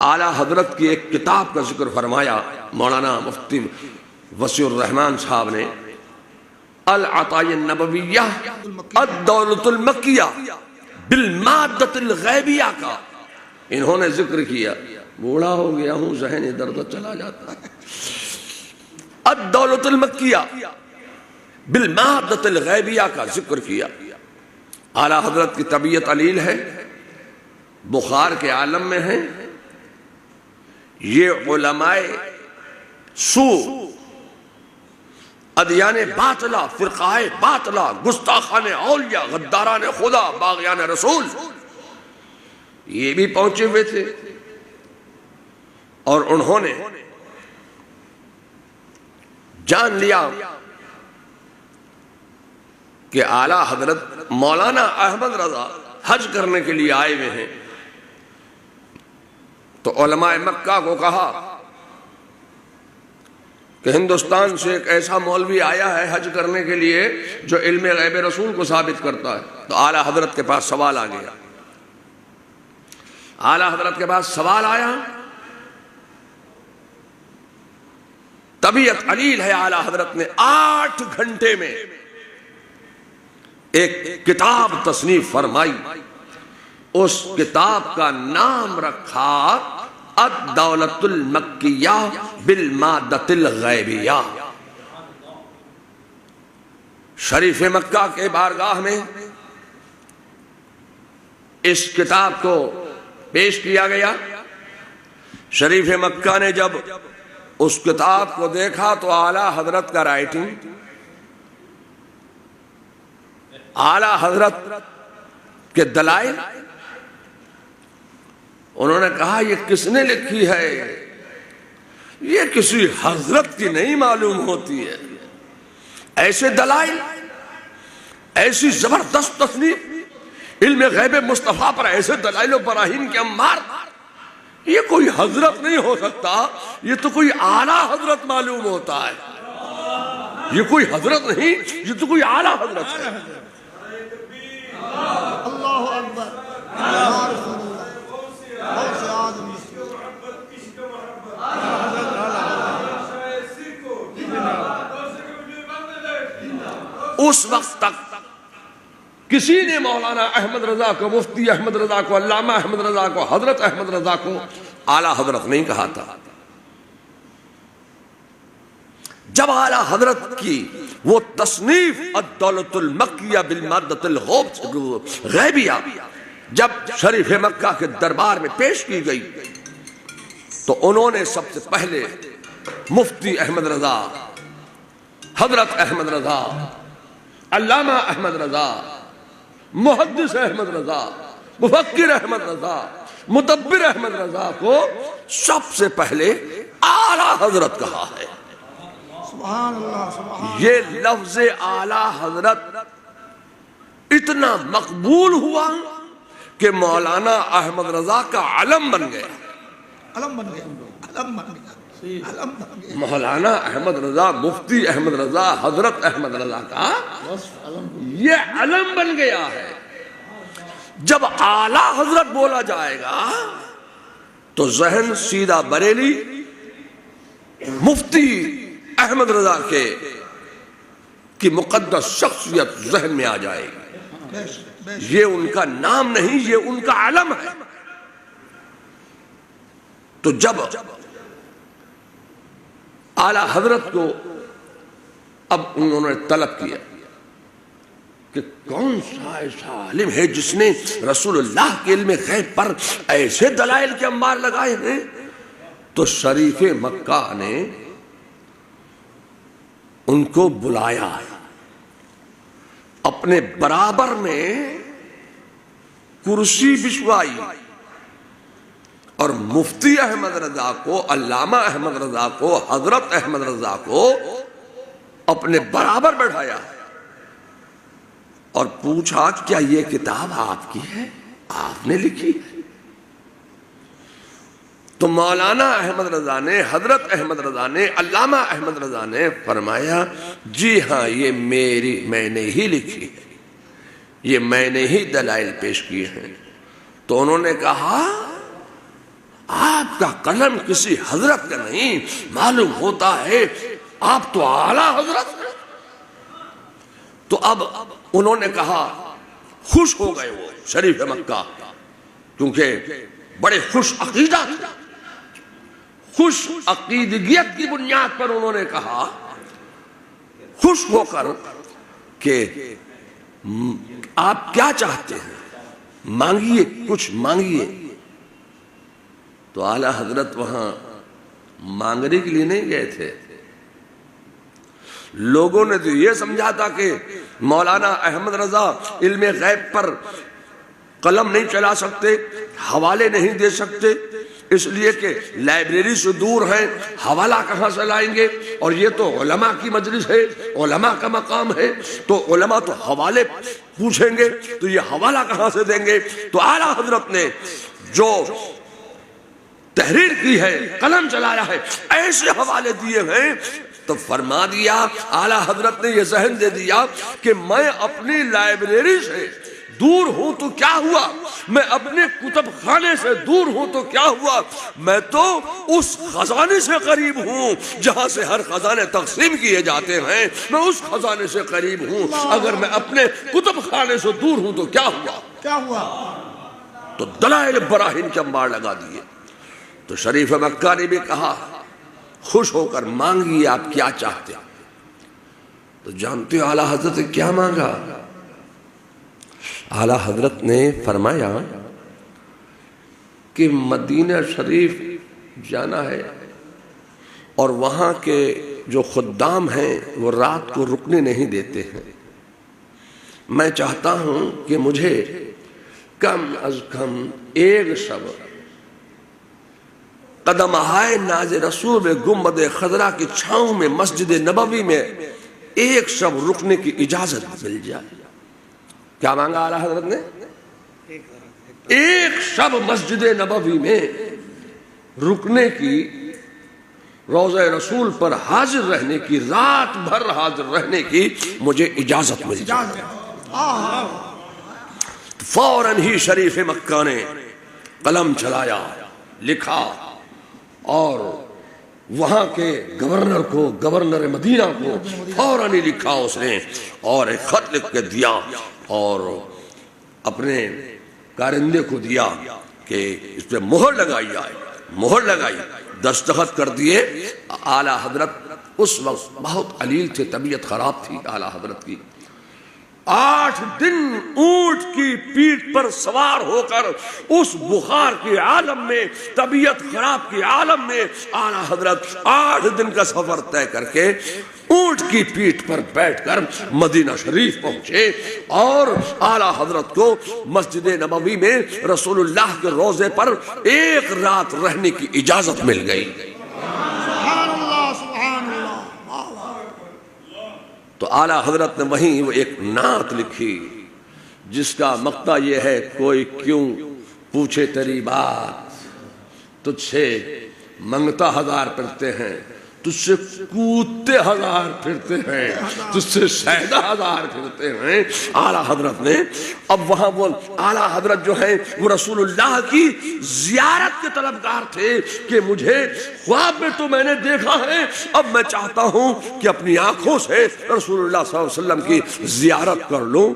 اعلیٰ حضرت کی ایک کتاب کا ذکر فرمایا مولانا مفتی وسیع الرحمان صاحب نے، العطایہ النبویہ الدولۃ المکیہ بالمادۃ الغیبیہ کا انہوں نے ذکر کیا۔ بوڑھا ہو گیا ہوں، ذہن ادھر ادھر چلا جاتا ہے۔ الدولۃ المکیہ بالمادۃ الغیبیہ کا ذکر کیا۔ اعلیٰ حضرت کی طبیعت علیل ہے، بخار کے عالم میں ہیں۔ یہ علماء سو، ادیان باطلہ، فرقہ باطلہ، گستاخان اولیاء، غداران خدا، باغیان رسول، یہ بھی پہنچے ہوئے تھے، اور انہوں نے جان لیا کہ اعلیٰ حضرت مولانا احمد رضا حج کرنے کے لیے آئے ہوئے ہیں۔ تو علماء مکہ کو کہا کہ ہندوستان سے ایک ایسا مولوی آیا ہے حج کرنے کے لیے جو علم غیب رسول کو ثابت کرتا ہے۔ تو اعلیٰ حضرت کے پاس سوال آ گیا، اعلیٰ حضرت کے پاس سوال آیا، طبیعت علیل ہے، اعلیٰ حضرت نے 8 گھنٹے میں ایک کتاب تصنیف فرمائی۔ اس کتاب کا نام رکھا الدولۃ المکیہ بالمادۃ الغیبیہ۔ شریف مکہ کے بارگاہ میں اس کتاب کو پیش کیا گیا۔ شریف مکہ نے جب اس کتاب کو دیکھا تو اعلیٰ حضرت کا رائٹنگ، اعلیٰ حضرت کے دلائل، انہوں نے کہا یہ کس نے لکھی ہے؟ یہ کسی حضرت کی نہیں معلوم ہوتی ہے۔ ایسے دلائل، ایسی زبردست تصنیف، علم غیب مصطفیٰ پر ایسے دلائل و براہین کے انبار، یہ کوئی حضرت نہیں ہو سکتا، یہ تو کوئی اعلیٰ حضرت معلوم ہوتا ہے۔ یہ کوئی حضرت نہیں، یہ تو کوئی اعلیٰ حضرت ہے۔ اللہ اکبر، اس وقت تک کسی نے مولانا احمد رضا کو، مفتی احمد رضا کو، علامہ احمد رضا کو، حضرت احمد رضا کو اعلیٰ حضرت نہیں کہا تھا۔ جب اعلیٰ حضرت کی وہ تصنیف الدولۃ المکیہ بالمادۃ الغیبیہ جب شریف مکہ کے دربار میں پیش کی گئی تو انہوں نے سب سے پہلے مفتی احمد رضا، حضرت احمد رضا، علامہ احمد رضا، محدث احمد رضا، مفکر احمد رضا، مدبر احمد رضا کو سب سے پہلے اعلیٰ حضرت کہا ہے۔ سبحان اللہ، سبحان یہ لفظ اعلیٰ حضرت اتنا مقبول ہوا کہ مولانا احمد رضا کا علم بن گیا۔ علم بن گیا، علم بن گیا، علم بن گیا۔ مولانا احمد رضا، مفتی احمد رضا، حضرت احمد رضا کا یہ علم بن گیا ہے۔ جب اعلیٰ حضرت بولا جائے گا تو ذہن سیدھا بریلی مفتی احمد رضا کی مقدس شخصیت ذہن میں آ جائے گی۔ یہ ان کا نام نہیں، یہ ان کا علم ہے۔ تو جب اعلیٰ حضرت کو اب انہوں نے طلب کیا کہ کون سا ایسا عالم ہے جس نے رسول اللہ کے علم غیب پر ایسے دلائل کے انبار لگائے ہیں، تو شریف مکہ نے ان کو بلایا، اپنے برابر میں کرسی بچھوائی اور مفتی احمد رضا کو، علامہ احمد رضا کو، حضرت احمد رضا کو اپنے برابر بیٹھایا اور پوچھا کیا یہ کتاب آپ کی ہے، آپ نے لکھی؟ تو مولانا احمد رضا نے، حضرت احمد رضا نے، علامہ احمد رضا نے فرمایا جی ہاں یہ میں نے ہی لکھی ہے، یہ میں نے ہی دلائل پیش کیے ہیں۔ تو انہوں نے کہا آپ کا قلم کسی حضرت کا نہیں، معلوم ہوتا ہے آپ تو اعلیٰ حضرت ہیں۔ تو اب انہوں نے کہا، خوش ہو گئے وہ شریف مکہ، کیونکہ بڑے خوش عقیدہ تھے، خوش عقیدگیت کی بنیاد پر انہوں نے کہا، خوش ہو کر کہ آپ کیا چاہتے ہیں، مانگیے، کچھ مانگیے۔ تو اعلیٰ حضرت وہاں مانگنے کے لیے نہیں گئے تھے۔ لوگوں نے تو یہ سمجھا تھا کہ مولانا احمد رضا علم غیب پر قلم نہیں چلا سکتے، حوالے نہیں دے سکتے، اس لیے کہ لائبریری سے دور ہیں، حوالہ کہاں سے لائیں گے، اور یہ تو علماء کی مجلس ہے، علماء کا مقام ہے، تو علماء تو حوالے پوچھیں گے، تو یہ حوالہ کہاں سے دیں گے۔ تو اعلیٰ حضرت نے جو تحریر کی ہے، قلم چلایا ہے، ایسے حوالے دیے ہیں، تو فرما دیا، اعلیٰ حضرت نے یہ ذہن دے دیا کہ میں اپنی لائبریری سے دور ہوں تو کیا ہوا، میں اپنے کتب خانے سے دور ہوں تو کیا ہوا، میں تو اس خزانے سے قریب ہوں جہاں سے ہر خزانے تقسیم کیے جاتے ہیں، میں اس خزانے سے قریب ہوں، اگر میں اپنے کتب خانے سے دور ہوں تو کیا ہوا، کیا ہوا۔ تو دلائل براہین کے انبار لگا دیے۔ تو شریف مکہ نے بھی کہا، خوش ہو کر مانگیے آپ کیا چاہتے ہیں۔ تو جانتے ہو اعلیٰ حضرت نے کیا مانگا؟ اعلیٰ حضرت نے فرمایا کہ مدینہ شریف جانا ہے، اور وہاں کے جو خدام ہیں وہ رات کو رکنے نہیں دیتے ہیں، میں چاہتا ہوں کہ مجھے کم از کم ایک شب قدم آئے ناز رسول میں گنبد خضرا کی چھاؤں میں مسجد نبوی میں ایک شب رکنے کی اجازت مل جائے۔ کیا مانگا اعلیٰ حضرت نے؟ ایک شب مسجد نبوی میں رکنے کی، روضہ رسول پر حاضر رہنے کی، رات بھر حاضر رہنے کی مجھے اجازت مل جائے۔ فوراً ہی شریف مکہ نے قلم چلایا، لکھا، اور وہاں کے گورنر کو، گورنر مدینہ کو فوراً ہی لکھا اس نے، اور ایک خط لکھ کے دیا، اور اپنے کارندے کو دیا کہ اس پہ مہر لگائی جائے۔ مہر لگائی، دستخط کر دیے۔ اعلیٰ حضرت اس وقت بہت علیل تھے، طبیعت خراب تھی اعلیٰ حضرت کی۔ 8 دن اونٹ کی پیٹھ پر سوار ہو کر اس بخار کے عالم میں، طبیعت خراب کے عالم میں، اعلیٰ حضرت 8 دن کا سفر طے کر کے اونٹ کی پیٹھ پر بیٹھ کر مدینہ شریف پہنچے، اور اعلیٰ حضرت کو مسجد نبوی میں رسول اللہ کے روضے پر ایک رات رہنے کی اجازت مل گئی۔ سبحان اللہ، سبحان اللہ۔ تو اعلیٰ حضرت نے وہیں وہ ایک نعت لکھی جس کا مقطع یہ ہے، کوئی کیوں پوچھے تیری بات، تجھ سے منگتا 1000 پھرتے ہیں، تجھ سے کودتے 1000 پھرتے ہیں، تجھ سے شہدہ 1000 پھرتے ہیں۔ اعلیٰ حضرت نے اب وہاں وہ اعلیٰ حضرت جو ہیں وہ رسول اللہ کی زیارت کے طلبگار تھے کہ مجھے خواب میں تو میں نے دیکھا ہے، اب میں چاہتا ہوں کہ اپنی آنکھوں سے رسول اللہ صلی اللہ علیہ وسلم کی زیارت کر لوں۔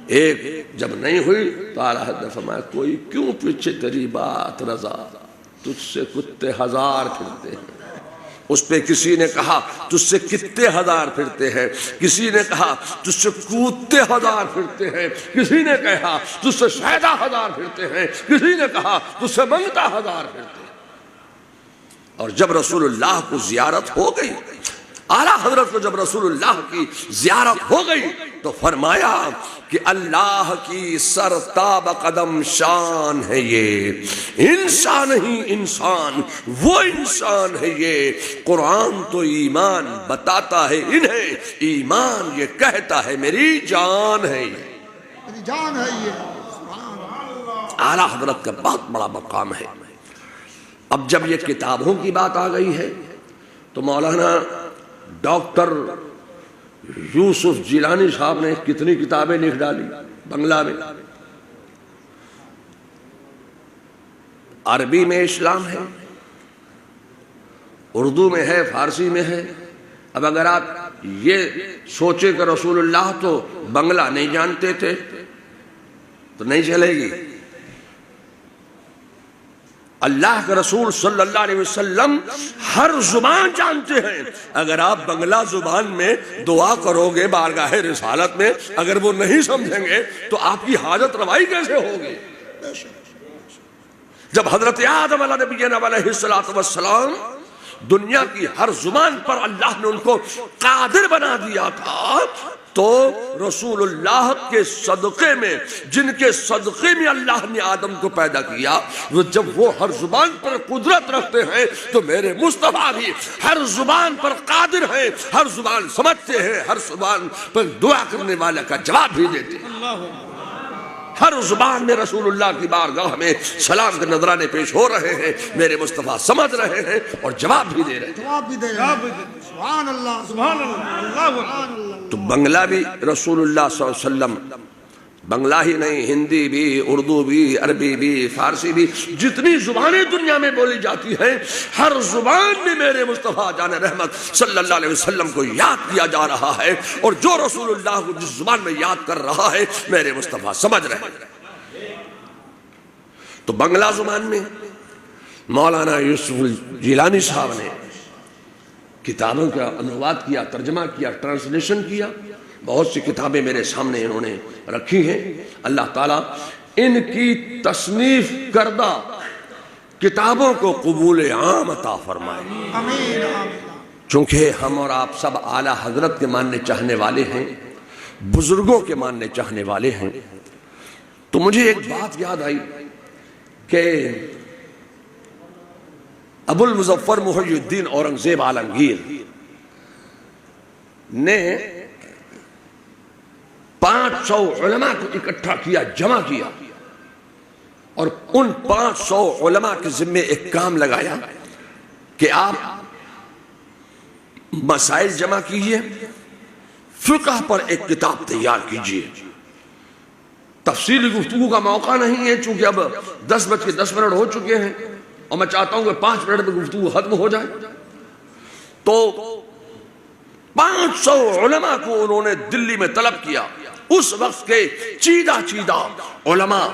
ایک جب نہیں ہوئی تو اعلیٰ حضرت نے فرمایا، کوئی کیوں پیچھے تیری بات رضا، تجھ سے کتے 1000 پھرتے ہیں۔ اس پہ کسی نے کہا تجھ سے کتے 1000 پھرتے ہیں، کسی نے کہا تجھ سے کودتے 1000 پھرتے ہیں، کسی نے کہا تجھ سے شہدہ 1000 پھرتے ہیں، کسی نے کہا تجھ سے منگتا 1000 پھرتے ہیں۔ اور جب رسول اللہ کو زیارت ہو گئی، اعلیٰ حضرت کو جب رسول اللہ کی زیارت ہو گئی تو فرمایا کہ اللہ کی سرتاب قدم شان ہے یہ، انسان ہی انسان، وہ انسان ہے یہ، قرآن تو ایمان بتاتا ہے انہیں، ایمان یہ کہتا ہے میری جان ہے یہ، میری جان ہے یہ۔ سبحان اللہ۔ اعلیٰ حضرت کا بہت بڑا مقام ہے۔ اب جب یہ کتابوں کی بات آ گئی ہے تو مولانا ڈاکٹر یوسف جیلانی صاحب نے کتنی کتابیں لکھ ڈالی بنگلہ میں۔ عربی میں اسلام ہے، اردو میں ہے، فارسی میں ہے۔ اب اگر آپ یہ سوچے کہ رسول اللہ تو بنگلہ نہیں جانتے تھے تو نہیں چلے گی۔ اللہ کے رسول صلی اللہ علیہ وسلم ہر زبان جانتے ہیں۔ اگر آپ بنگلہ زبان میں دعا کرو گے بارگاہ رسالت میں، اگر وہ نہیں سمجھیں گے تو آپ کی حاجت روائی کیسے ہوگی؟ جب حضرت آدم علیہ نبینا علیہ السلام دنیا کی ہر زبان پر اللہ نے ان کو قادر بنا دیا تھا، تو رسول اللہ کے صدقے میں، جن کے صدقے میں اللہ نے آدم کو پیدا کیا، جب وہ ہر زبان پر قدرت رکھتے ہیں تو میرے مصطفیٰ بھی ہر زبان پر قادر ہیں، ہر زبان سمجھتے ہیں، ہر زبان پر دعا کرنے والے کا جواب بھی دیتے ہیں۔ ہر زبان میں رسول اللہ کی بارگاہ میں سلام کے نذرانے پیش ہو رہے ہیں، میرے مصطفیٰ سمجھ رہے ہیں اور جواب بھی دے رہے ہیں۔ سبحان اللہ، سبحان اللہ۔ تو بنگلہ بھی رسول اللہ صلی اللہ علیہ وسلم، بنگلہ ہی نہیں، ہندی بھی، اردو بھی، عربی بھی، فارسی بھی، جتنی زبانیں دنیا میں بولی جاتی ہیں، ہر زبان میں میرے مصطفیٰ جان رحمت صلی اللہ علیہ وسلم کو یاد کیا جا رہا ہے، اور جو رسول اللہ کو جس زبان میں یاد کر رہا ہے میرے مصطفیٰ سمجھ رہے ہیں۔ تو بنگلہ زبان میں مولانا یوسف الجیلانی صاحب نے کتابوں کا انواد کیا، ترجمہ کیا، ٹرانسلیشن کیا، بہت سی کتابیں میرے سامنے انہوں نے رکھی ہیں۔ اللہ تعالیٰ ان کی تصنیف کردہ کتابوں کو قبول عام عطا فرمائے۔ آمین۔ چونکہ ہم اور آپ سب اعلیٰ حضرت کے ماننے چاہنے والے ہیں، بزرگوں کے ماننے چاہنے والے ہیں، تو مجھے ایک بات یاد آئی کہ ابو المظفر محی الدین اورنگزیب عالمگیر نے 500 علماء کو اکٹھا کیا، جمع کیا، اور ان 500 علماء کے ذمے ایک کام لگایا کہ آپ مسائل جمع کیجئے، فقہ پر ایک کتاب تیار کیجئے۔ تفصیلی گفتگو کا موقع نہیں ہے چونکہ اب 10:10 ہو چکے ہیں اور میں چاہتا ہوں کہ 5 منٹ میں گفتگو ختم ہو جائے۔ تو 500 علماء کو انہوں نے دلی میں طلب کیا۔ اس وقت کے چیدہ علماء،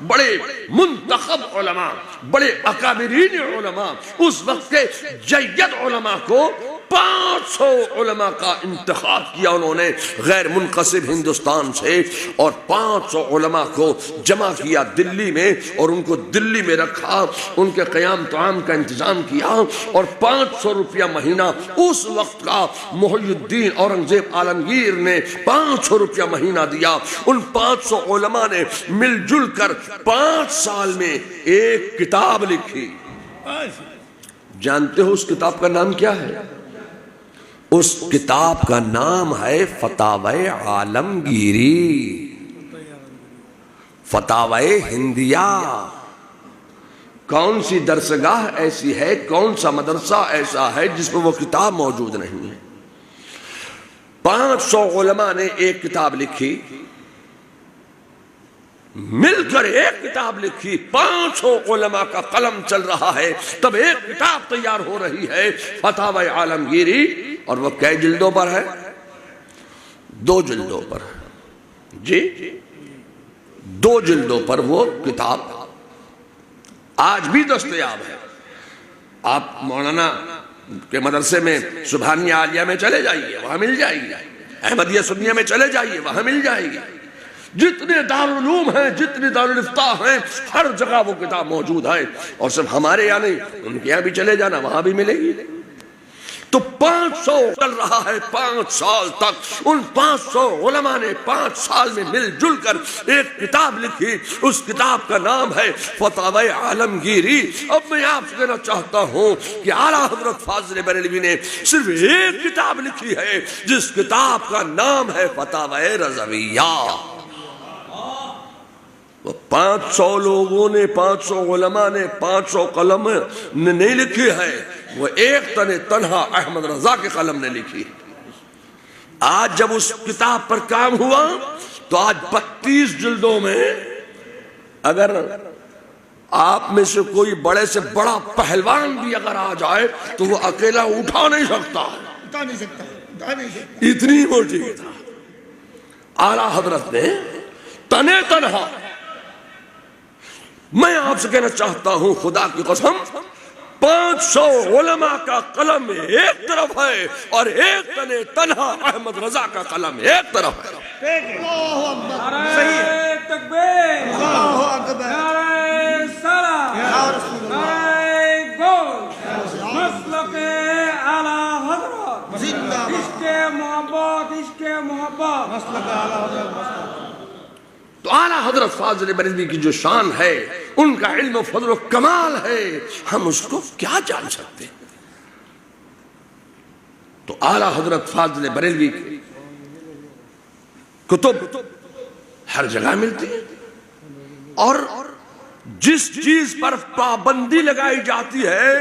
بڑے منتخب علماء، بڑے اکابرین علماء، اس وقت کے جید علماء کو 500 علماء کا انتخاب کیا انہوں نے غیر منقسم ہندوستان سے، اور 500 علماء کو جمع کیا دلی میں، اور ان کو دلی میں رکھا، ان کے قیام طعام کا انتظام کیا، اور 500 روپیہ مہینہ اس وقت کا محی الدین اورنگزیب عالمگیر نے 500 روپیہ مہینہ دیا۔ ان 500 علماء نے مل جل کر 5 سال میں ایک کتاب لکھی۔ جانتے ہو اس کتاب کا نام کیا ہے؟ اس کتاب کا نام ہے فتاوی عالمگیری، فتاوی ہندیہ۔ کون سی درسگاہ ایسی ہے، کون سا مدرسہ ایسا ہے جس میں وہ کتاب موجود نہیں ہے؟ 500 علماء نے ایک کتاب لکھی، مل کر ایک کتاب لکھی، 500 علماء کا قلم چل رہا ہے، تب ایک کتاب تیار ہو رہی ہے، فتاوی عالمگیری، اور وہ کئی جلدوں پر ہے؟ 2 جلدوں پر، جی 2 جلدوں پر وہ کتاب آج بھی دستیاب ہے۔ آپ مولانا کے مدرسے میں سبحانیہ عالیہ میں چلے جائیے، وہاں مل جائے گی، احمدیہ سنیہ میں چلے جائیے، وہاں مل جائے گی، جتنے دارالعلوم ہیں، جتنے دارالفتاء ہیں، ہر جگہ وہ کتاب موجود ہے، اور صرف ہمارے یہاں نہیں، ان کے یہاں بھی چلے جانا، وہاں بھی ملے گی۔ تو 500 چل رہا ہے 5 سال تک، ان 500 علماء نے 5 سال میں مل جل کر ایک کتاب لکھی، اس کتاب کا نام ہے فتاوی عالمگیری۔ اب میں آپ سے کہنا چاہتا ہوں کہ اعلیٰ حضرت فاضل بریلوی نے صرف ایک کتاب لکھی ہے، جس کتاب کا نام ہے فتاوی رضویہ۔ وہ 500 لوگوں نے، 500 علماء نے 500 قلم نے نہیں لکھی ہے، وہ ایک تنہا احمد رضا کے قلم نے لکھی۔ آج جب اس کتاب پر کام ہوا تو آج 32 جلدوں میں اگر آپ میں سے کوئی بڑے سے بڑا پہلوان بھی اگر آ جائے تو وہ اکیلا اٹھا نہیں سکتا، اٹھا نہیں سکتا، اٹھا نہیں سکتا. اتنی موٹی تھا. اعلیٰ حضرت نے تنے تنہا، میں آپ سے کہنا چاہتا ہوں خدا کی قسم 500 علماء کا قلم ایک طرف ہے اور ایک تنے تنہا احمد رضا کا قلم ایک طرف ہے. اللہ اکبر. نعرہ تکبیر، اللہ اکبر. نعرہ صلاۃ، یا رسول اللہ. نعرہ گول، مسلک اعلیٰ حضرت، زندہ باد. عشق محبت، عشق محبت. مسلک اعلیٰ حضرت. تو اعلیٰ حضرت فاضل بریلوی کی جو شان ہے، ان کا علم و فضل و کمال ہے، ہم اس کو کیا جان سکتے ہیں. تو اعلیٰ حضرت فاضل بریلوی کی کتب ہر جگہ ملتی ہے، اور جس چیز پر پابندی لگائی جاتی ہے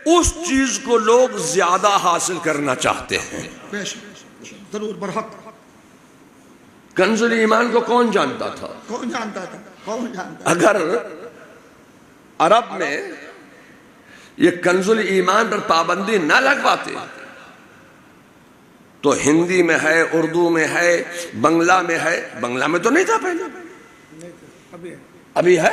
اس چیز کو لوگ زیادہ حاصل کرنا چاہتے ہیں. بے شک ضرور برحق. کنز ایمان کو کون جانتا تھا؟ کون جانتا تھا؟ کون جانتا؟ اگر عرب میں یہ کنز ایمان پر پابندی نہ لگواتے تو ہندی میں ہے، اردو میں ہے، بنگلہ میں ہے. بنگلہ میں تو نہیں تھا پہلے، ابھی ہے.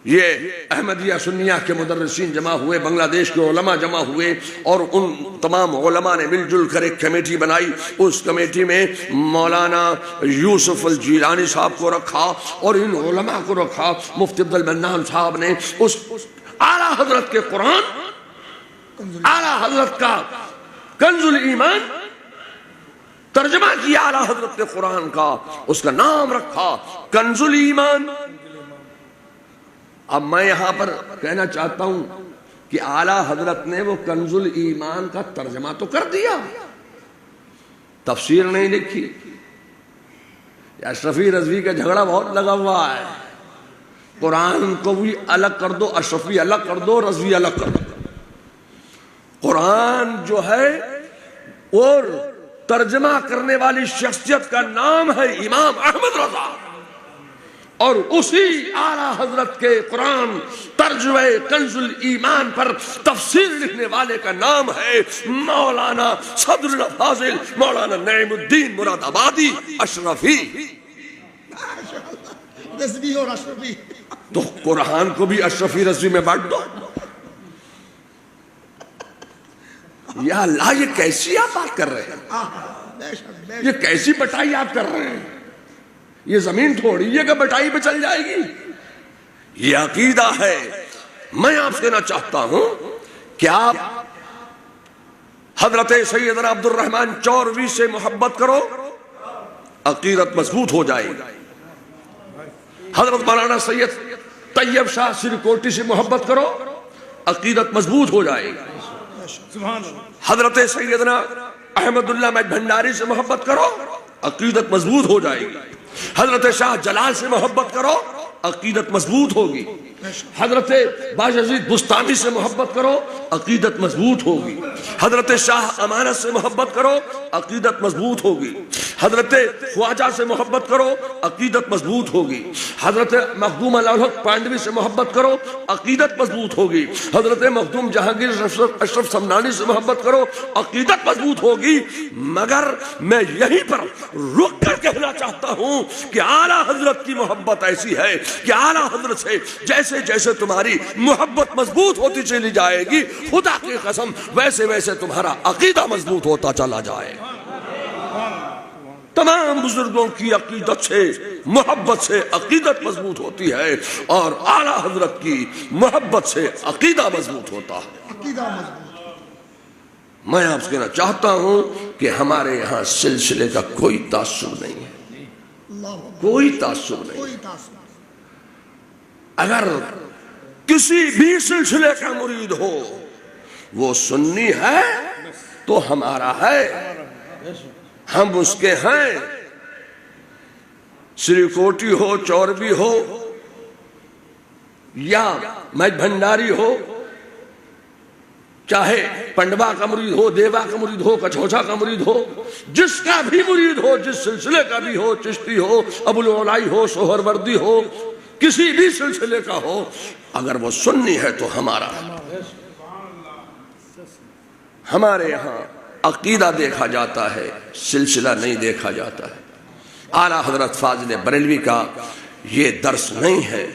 یہ احمدیہ سنیہ کے مدرسین جمع ہوئے، بنگلہ دیش کے علماء جمع ہوئے، اور ان تمام علماء نے مل جل کر ایک کمیٹی بنائی. اس کمیٹی میں مولانا یوسف الجیلانی صاحب کو رکھا اور ان علماء کو رکھا. مفتی عبد المنان صاحب نے اس اعلیٰ حضرت کے قرآن، اعلیٰ حضرت کا کنز ایمان ترجمہ کیا. اعلیٰ حضرت کے قرآن کا اس کا نام رکھا کنز ایمان. اب میں یہاں پر کہنا چاہتا ہوں کہ اعلیٰ حضرت نے وہ کنز ایمان کا ترجمہ تو کر دیا، تفسیر نہیں لکھی. اشرفی رضوی کا جھگڑا بہت لگا ہوا ہے. قرآن کو بھی الگ کر دو، اشرفی الگ کر دو، رضوی الگ کر دو. قرآن جو ہے اور ترجمہ کرنے والی شخصیت کا نام ہے امام احمد رضا، اور اسی اعلیٰ حضرت کے قرآن ترجمہ کنز ایمان پر تفسیر لکھنے والے کا نام ہے مولانا صدر الفاضل مولانا نعیم الدین مراد آبادی اشرفی. رضوی اور اشرفی. تو قرآن کو بھی اشرفی رضوی میں بانٹ دو. یا اللہ، یہ کیسی آپ بات کر رہے ہیں؟ بے شک بے یہ کیسی بٹائی آپ کر رہے ہیں؟ یہ زمین تھوڑی ہے کہ بٹائی پہ چل جائے گی. یہ عقیدہ ہے. میں آپ سے کہنا چاہتا ہوں کہ آپ حضرت سیدنا عبد الرحمن چوروی سے محبت کرو، عقیدت مضبوط ہو جائے گی. حضرت مولانا سید طیب شاہ سریکوٹی سے محبت کرو، عقیدت مضبوط ہو جائے گی. سبحان اللہ. حضرت سیدنا احمد اللہ مہد بھنڈاری سے محبت کرو، عقیدت مضبوط ہو جائے گی. حضرت شاہ جلال سے محبت کرو، عقیدت مضبوط ہوگی. حضرت باجزید بستانی سے محبت کرو، عقیدت مضبوط ہوگی. حضرت شاہ امانت سے محبت کرو، عقیدت مضبوط ہوگی. حضرت خواجہ سے محبت کرو، عقیدت مضبوط ہوگی. حضرت مخدوم الحق پانڈوی سے محبت کرو، عقیدت مضبوط ہوگی. حضرت مخدوم جہانگیر اشرف سمنانی سے محبت کرو، عقیدت مضبوط ہوگی. مگر میں یہیں پر رک کر کہنا چاہتا ہوں کہ اعلیٰ حضرت کی محبت ایسی ہے کہ اعلیٰ حضرت سے جیسے جیسے تمہاری محبت مضبوط ہوتی چلی جائے گی، خدا کی قسم ویسے ویسے تمہارا عقیدہ مضبوط ہوتا چلا جائے. تمام بزرگوں کی عقیدت سے، محبت سے عقیدت مضبوط ہوتی ہے، اور اعلیٰ حضرت کی محبت سے عقیدہ مضبوط ہوتا ہے. عقیدہ مضبوط. میں آپ سے کہنا چاہتا ہوں کہ ہمارے یہاں سلسلے کا کوئی تعصب نہیں ہے، اللہ اکبر. کوئی تعصب نہیں. کوئی تعصب. اگر کسی بھی سلسلے کا مرید ہو وہ سنی ہے تو ہمارا ہے، ہم اس کے ہیں. سریکوٹی ہو، چوروی ہو، یا مہد بھنڈاری ہو، چاہے پنڈوا کا مرید ہو، دیوا کا مرید ہو، کچھوچا کا مرید ہو، جس کا بھی مرید ہو، جس سلسلے کا بھی ہو، چشتی ہو، ابو العلائی ہو، سہروردی ہو، کسی بھی سلسلے کا ہو، اگر وہ سنی ہے تو ہمارا۔ ہمارے یہاں عقیدہ دیکھا جاتا ہے، سلسلہ نہیں دیکھا جاتا ہے۔ اعلیٰ حضرت فاضل بریلوی کا یہ درس نہیں ہے۔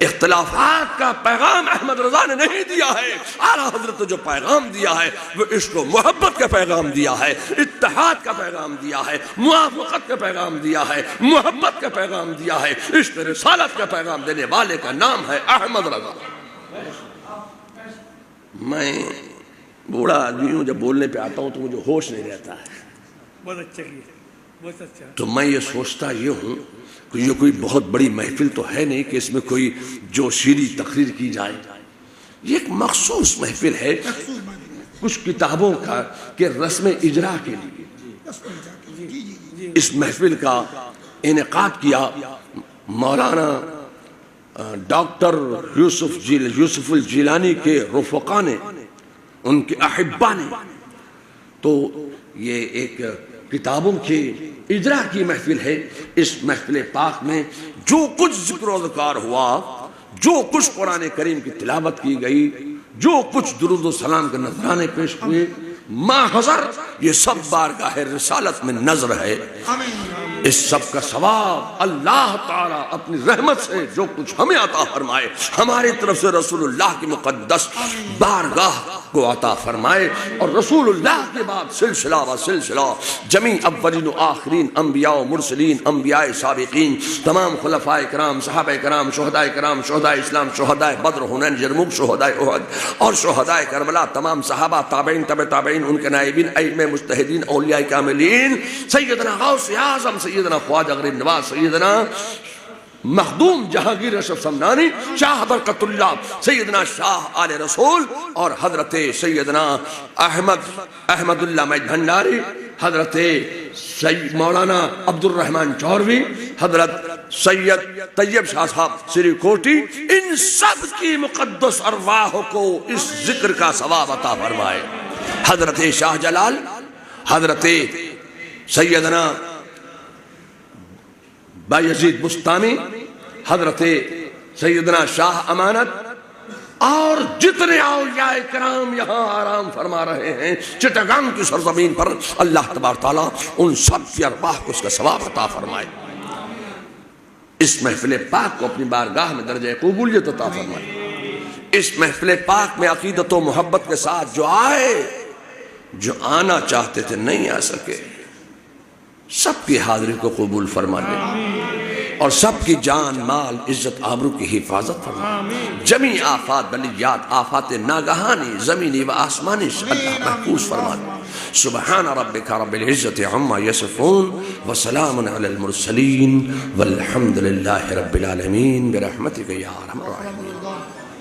اختلافات کا پیغام احمد رضا نے نہیں دیا ہے۔ اعلیٰ حضرت نے جو پیغام دیا ہے وہ عشق و محبت کا پیغام دیا ہے، اتحاد کا پیغام دیا ہے، موافقت کا پیغام دیا ہے، محبت کا پیغام دیا ہے۔ عشق رسالت کا پیغام دینے والے کا نام ہے احمد رضا۔ میں بوڑھا آدمی ہوں، جب بولنے پہ آتا ہوں تو مجھے ہوش نہیں رہتا ہے، بہت اچھا کیا، بہت اچھا۔ تو میں یہ سوچتا یہ ہوں کہ یہ کوئی بہت بڑی محفل تو ہے نہیں کہ اس میں کوئی جوشیلی تقریر کی جائے۔ یہ ایک مخصوص محفل ہے کچھ کتابوں کا کہ رسم اجرا کے لیے اس محفل کا انعقاد کیا مولانا ڈاکٹر یوسف الجیلانی کے رفقا نے، ان کے احبا نے۔ تو یہ ایک کتابوں کے اجرا کی محفل ہے۔ اس محفل پاک میں جو کچھ ذکر و اذکار ہوا، جو کچھ قرآن کریم کی تلاوت کی گئی، جو کچھ درود و سلام کے نذرانے پیش ہوئے، ما حضر، یہ سب بارگاہ رسالت میں نظر ہے۔ اس سب کا ثواب اللہ تعالیٰ اپنی رحمت سے جو کچھ ہمیں عطا فرمائے، ہماری طرف سے رسول اللہ کی مقدس بارگاہ کو عطا فرمائے، اور رسول اللہ کے بعد سلسلہ و سلسلہ جمیع اولین و آخرین، انبیاء و مرسلین، انبیاء سابقین، تمام خلفاء کرام، صحابہ کرام، شہداء اسلام، شہداء بدر، حنین، یرموک، شہداء احد اور شہداء کربلا، تمام صحابہ، تابعین، تبع تابعین، ان کے نائبین، ائمہ مجتہدین، اولیاء کاملین، سیدنا غوث اعظم، سیدنا خواجہ غریب نواز، سیدنا مخدوم جہانگیر اشرف سمنانی، شاہ برکت اللہ، سیدنا شاہ آل رسول، اور حضرت سیدنا احمد اللہ مجد بھنڈاری، حضرت مولانا عبد الرحمن چوروی، حضرت سید طیب شاہ صاحب سری کوٹی، ان سب کی مقدس ارواح کو اس ذکر کا ثواب عطا فرمائے۔ حضرت شاہ جلال، حضرت سیدنا بایزید بستانی، حضرت سیدنا شاہ امانت، اور جتنے اولیاء کرام یہاں آرام فرما رہے ہیں چٹاگان کی سرزمین پر، اللہ تبارک تعالیٰ ان سب کی ارواح کو اس کا ثواب عطا فرمائے۔ اس محفل پاک کو اپنی بارگاہ میں درجہ قبولیت عطا فرمائے۔ اس محفل پاک میں عقیدت و محبت کے ساتھ جو آئے، جو آنا چاہتے تھے نہیں آ سکے، سب کی حاضری کو قبول فرما لے، اور سب کی جان، مال، عزت، آبرو کی حفاظت فرما۔ جمیع آفات، بلیات، آفات ناگہانی، زمینی و آسمانی سے اللہ محفوظ فرما دے۔ سبحان ربک رب العزت عما یصفون وسلام علی المرسلین والحمد للہ رب العالمین برحمتک یا ارحم الراحمین۔